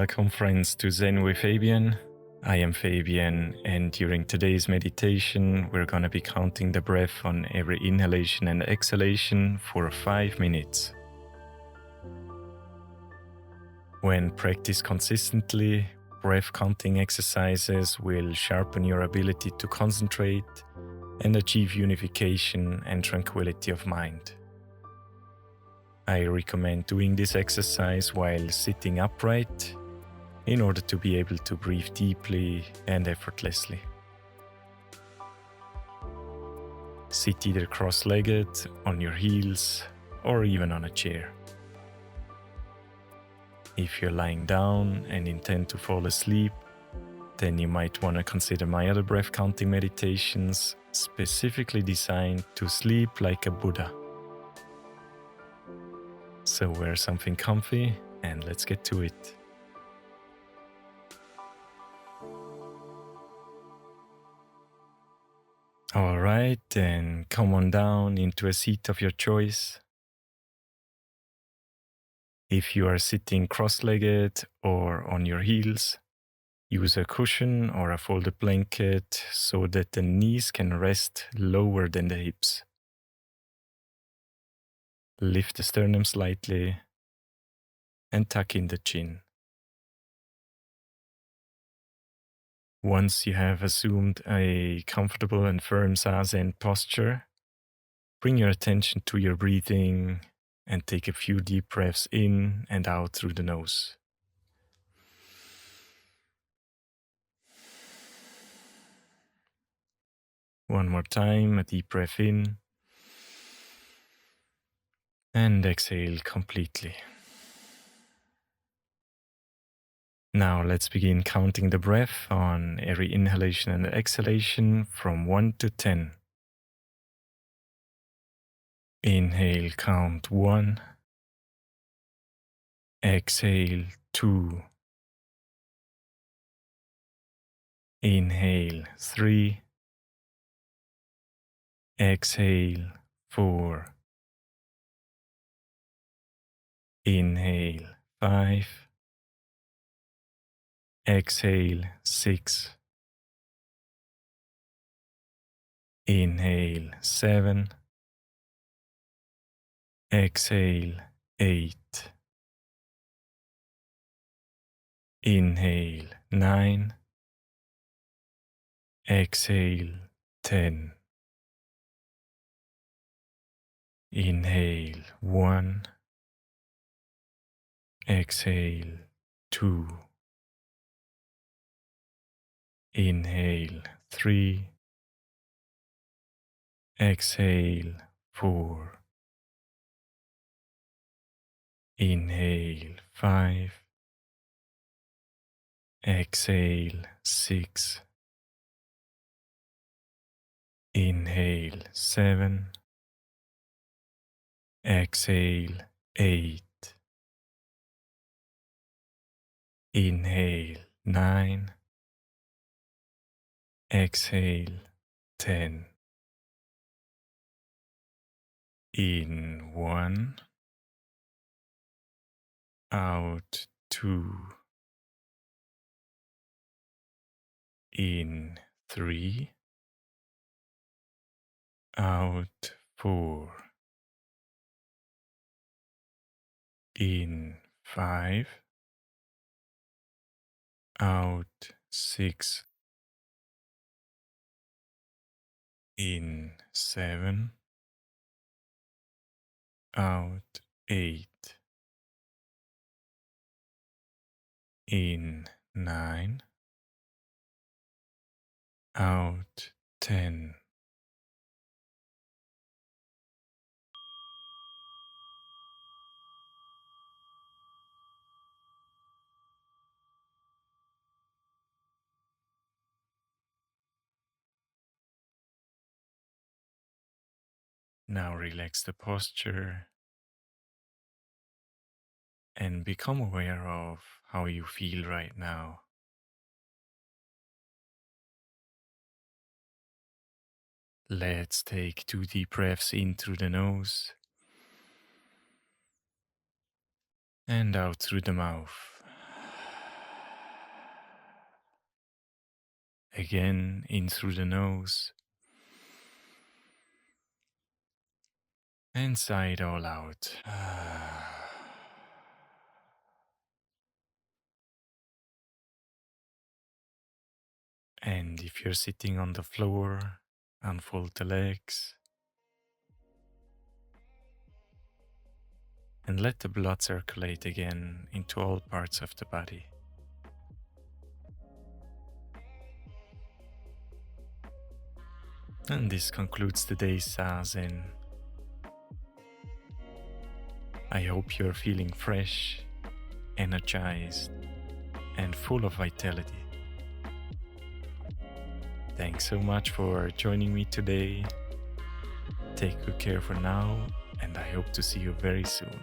Welcome, friends, to Zen with Fabian. I am Fabian, and during today's meditation, we're going to be counting the breath on every inhalation and exhalation for 5 minutes. When practiced consistently, breath counting exercises will sharpen your ability to concentrate and achieve unification and tranquility of mind. I recommend doing this exercise while sitting upright in order to be able to breathe deeply and effortlessly. Sit either cross-legged, on your heels, or even on a chair. If you're lying down and intend to fall asleep, then you might want to consider my other breath counting meditations, specifically designed to sleep like a Buddha. So wear something comfy and let's get to it. Alright, then come on down into a seat of your choice. If you are sitting cross-legged or on your heels, use a cushion or a folded blanket so that the knees can rest lower than the hips. Lift the sternum slightly and tuck in the chin. Once you have assumed a comfortable and firm Zazen posture, bring your attention to your breathing and take a few deep breaths in and out through the nose. One more time, a deep breath in and exhale completely. Now let's begin counting the breath on every inhalation and exhalation from 1 to 10. Inhale, count 1. Exhale, 2. Inhale, 3. Exhale, 4. Inhale, 5. Exhale, 6. Inhale, 7. Exhale, 8. Inhale, 9. Exhale, 10. Inhale, 1. Exhale, 2. Inhale, 3. Exhale, 4. Inhale, 5. Exhale, 6. Inhale, 7. Exhale, 8. Inhale, 9. Exhale, 10. In 1. Out 2. In 3. Out 4. In 5. Out 6. In 7. Out 8. In 9. Out 10. Now relax the posture and become aware of how you feel right now. Let's take 2 deep breaths in through the nose and out through the mouth. Again, in through the nose. And sigh it all out. And if you're sitting on the floor, unfold the legs. And let the blood circulate again into all parts of the body. And this concludes today's Zazen. I hope you're feeling fresh, energized, and full of vitality. Thanks so much for joining me today. Take good care for now, and I hope to see you very soon.